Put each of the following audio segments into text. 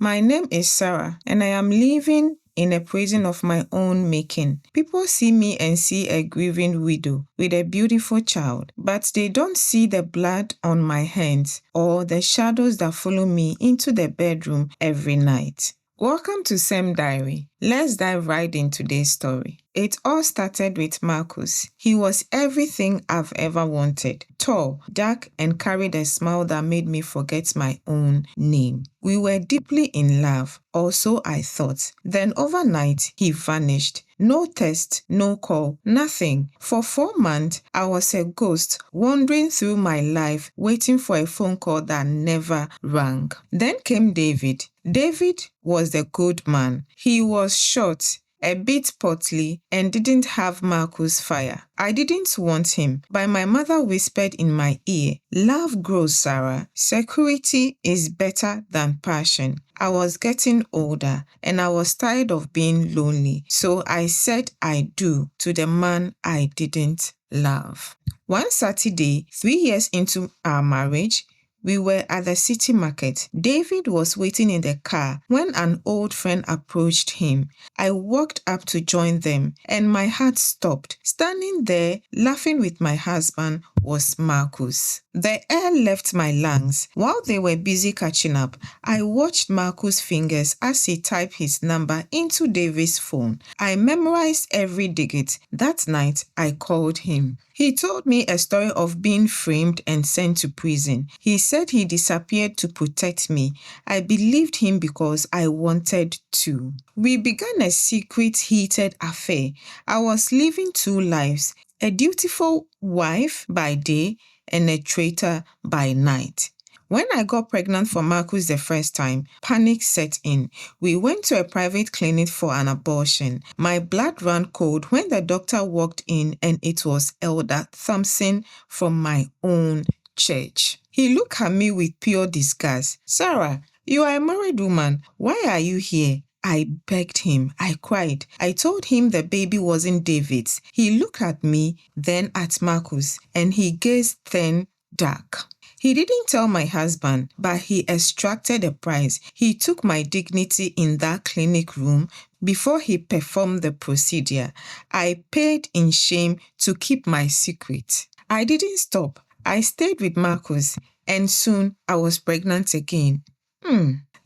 My name is Sarah, and I am living in a prison of my own making. People see me and see a grieving widow with a beautiful child, but they don't see the blood on my hands or the shadows that follow me into the bedroom every night. Welcome to Sam Diary. Let's dive right into today's story. It all started with Marcus. He was everything I've ever wanted. Tall, dark, and carried a smile that made me forget my own name. We were deeply in love, or so I thought. Then overnight, he vanished. No text, no call, nothing. For 4 months, I was a ghost wandering through my life, waiting for a phone call that never rang. Then came David. David was the good man. He was short, a bit portly, and didn't have Marcus' fire. I didn't want him, but my mother whispered in my ear, "Love grows, Sarah. Security is better than passion." I was getting older and I was tired of being lonely, so I said I do to the man I didn't love. One Saturday, 3 years into our marriage, we were at the city market. David was waiting in the car when an old friend approached him. I walked up to join them and my heart stopped. Standing there, laughing with my husband, was Marcus. The air left my lungs. While they were busy catching up, I watched Marcus' fingers as he typed his number into David's phone. I memorized every digit. That night, I called him. He told me a story of being framed and sent to prison. He said he disappeared to protect me. I believed him because I wanted to. We began a secret, heated affair. I was living 2 lives, a dutiful wife by day and a traitor by night. When I got pregnant for Marcus the first time, panic set in. We went to a private clinic for an abortion. My blood ran cold when the doctor walked in and it was Elder Thompson from my own church. He looked at me with pure disgust. "Sarah, you are a married woman. Why are you here?" I begged him. I cried. I told him the baby wasn't David's. He looked at me, then at Marcus, and he gazed then dark. He didn't tell my husband, but he extracted a price. He took my dignity in that clinic room before he performed the procedure. I paid in shame to keep my secret. I didn't stop. I stayed with Marcus, and soon I was pregnant again.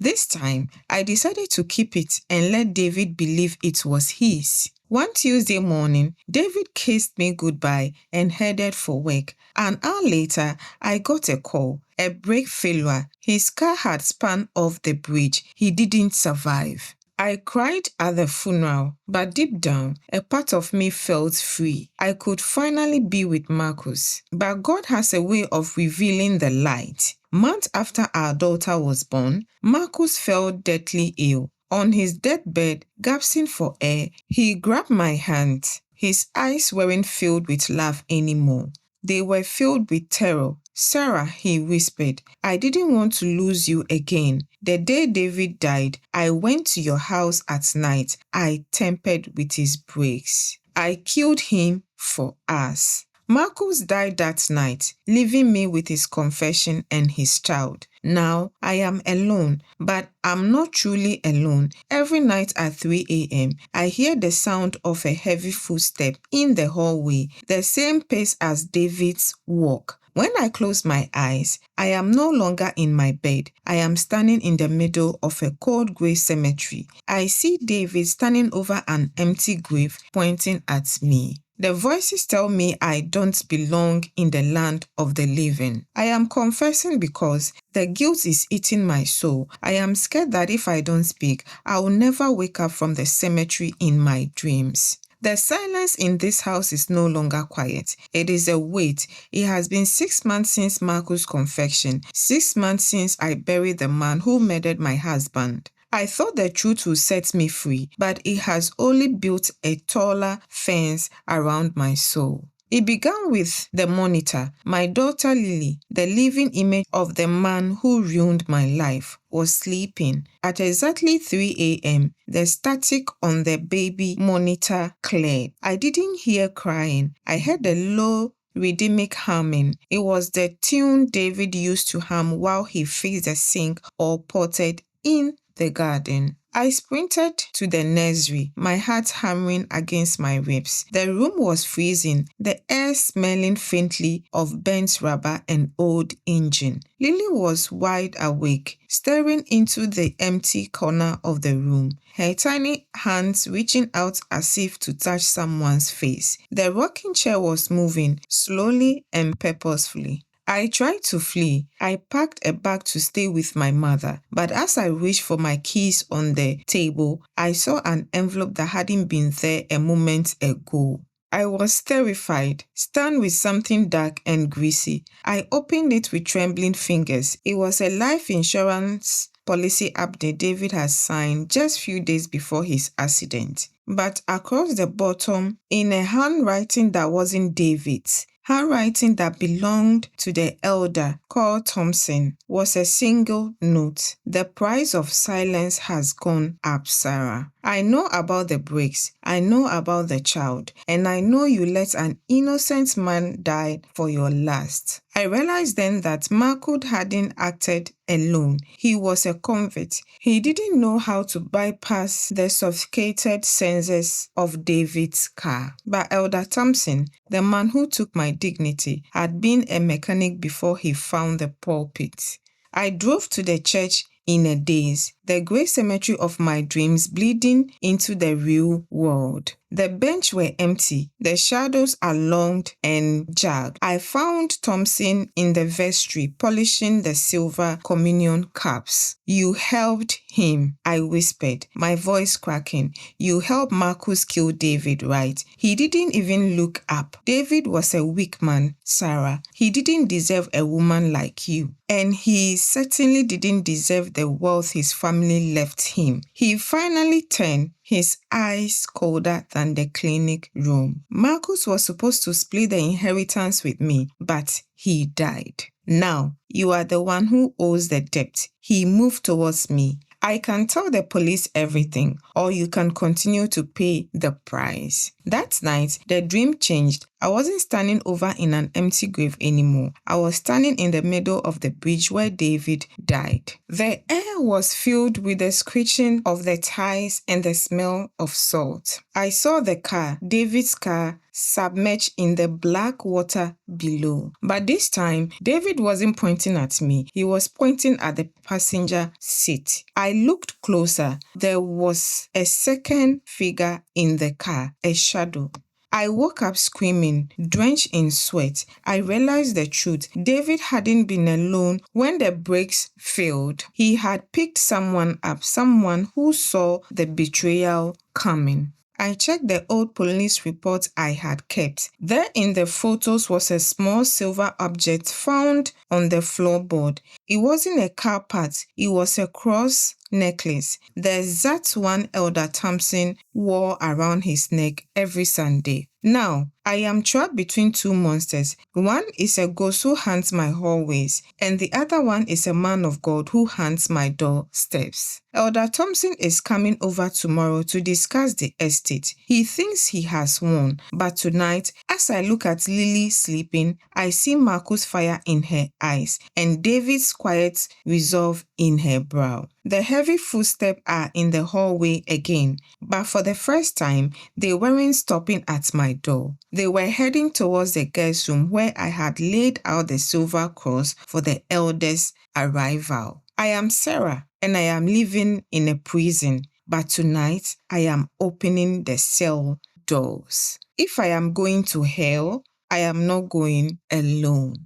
This time, I decided to keep it and let David believe it was his. One Tuesday morning, David kissed me goodbye and headed for work. An hour later, I got a call. A brake failure. His car had spun off the bridge. He didn't survive. I cried at the funeral, but deep down, a part of me felt free. I could finally be with Marcus. But God has a way of revealing the light. Months after our daughter was born, Marcus fell deathly ill. On his deathbed, gasping for air, he grabbed my hand. His eyes weren't filled with love anymore. They were filled with terror. "Sarah," he whispered, "I didn't want to lose you again. The day David died, I went to your house at night. I tampered with his brakes. I killed him for us." Marcus died that night, leaving me with his confession and his child. Now I am alone, but I'm not truly alone. Every night at 3 a.m., I hear the sound of a heavy footstep in the hallway, the same pace as David's walk. When I close my eyes, I am no longer in my bed. I am standing in the middle of a cold grey cemetery. I see David standing over an empty grave, pointing at me. The voices tell me I don't belong in the land of the living. I am confessing because the guilt is eating my soul. I am scared that if I don't speak, I will never wake up from the cemetery in my dreams. The silence in this house is no longer quiet. It is a weight. It has been 6 months since Marcus' confession, 6 months since I buried the man who murdered my husband. I thought the truth would set me free, but it has only built a taller fence around my soul. It began with the monitor. My daughter Lily, the living image of the man who ruined my life, was sleeping. At exactly 3 a.m., the static on the baby monitor cleared. I didn't hear crying. I heard a low rhythmic humming. It was the tune David used to hum while he fixed the sink or potted in the garden. I sprinted to the nursery, my heart hammering against my ribs. The room was freezing, the air smelling faintly of burnt rubber and old engine. Lily was wide awake, staring into the empty corner of the room, her tiny hands reaching out as if to touch someone's face. The rocking chair was moving, slowly and purposefully. I tried to flee. I packed a bag to stay with my mother, but as I reached for my keys on the table, I saw an envelope that hadn't been there a moment ago. I was terrified, stunned with something dark and greasy. I opened it with trembling fingers. It was a life insurance policy update David had signed just few days before his accident. But across the bottom, in a handwriting that wasn't David's, handwriting that belonged to the elder called Thompson, was a single note. The price of silence has gone up, Sarah. I know about the breaks, I know about the child, and I know you let an innocent man die for your last. I realized then that Marco hadn't acted alone. He was a convict. He didn't know how to bypass the sophisticated senses of David's car. But Elder Thompson, the man who took my dignity, had been a mechanic before he found the pulpit. I drove to the church in a daze, the grey cemetery of my dreams bleeding into the real world. The bench were empty, the shadows along and jagged. I found Thompson in the vestry polishing the silver communion cups. You helped him, I whispered, my voice cracking. You helped Marcus kill David, right? He didn't even look up. David was a weak man, Sarah. He didn't deserve a woman like you. And he certainly didn't deserve the wealth his family left him. He finally turned, his eyes colder than the clinic room. Marcus was supposed to split the inheritance with me, but he died. Now, you are the one who owes the debt. He moved towards me. I can tell the police everything, or you can continue to pay the price. That night, the dream changed. I wasn't standing over in an empty grave anymore. I was standing in the middle of the bridge where David died. The air was filled with the screeching of the tires and the smell of salt. I saw the car, David's car, submerged in the black water below. But this time, David wasn't pointing at me. He was pointing at the passenger seat. I looked closer. There was a second figure in the car, a shadow. I woke up screaming, drenched in sweat. I realized the truth. David hadn't been alone when the brakes failed. He had picked someone up, someone who saw the betrayal coming. I checked the old police report I had kept. There in the photos was a small silver object found on the floorboard. It wasn't a car part, it was a cross necklace, the exact one Elder Thompson wore around his neck every Sunday. Now, I am trapped between two monsters. One is a ghost who haunts my hallways, and the other one is a man of God who haunts my doorsteps. Elder Thompson is coming over tomorrow to discuss the estate. He thinks he has won, but tonight, as I look at Lily sleeping, I see Marco's fire in her eyes and David's quiet resolve in her brow. The heavy footsteps are in the hallway again, but for the first time, they weren't stopping at my door. They were heading towards the guest room where I had laid out the silver cross for the elder's arrival. I am Sarah, and I am living in a prison, but tonight I am opening the cell doors. If I am going to hell, I am not going alone.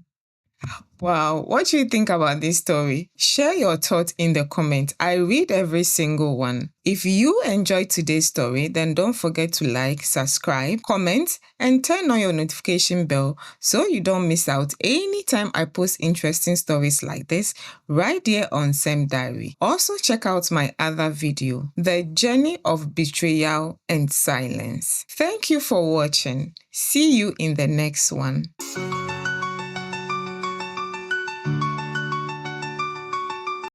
Wow, what do you think about this story? Share your thoughts in the comments. I read every single one. If you enjoyed today's story, then don't forget to like, subscribe, comment, and turn on your notification bell so you don't miss out anytime I post interesting stories like this right here on Sam Diary. Also check out my other video, The Journey of Betrayal and Silence. Thank you for watching. See you in the next one.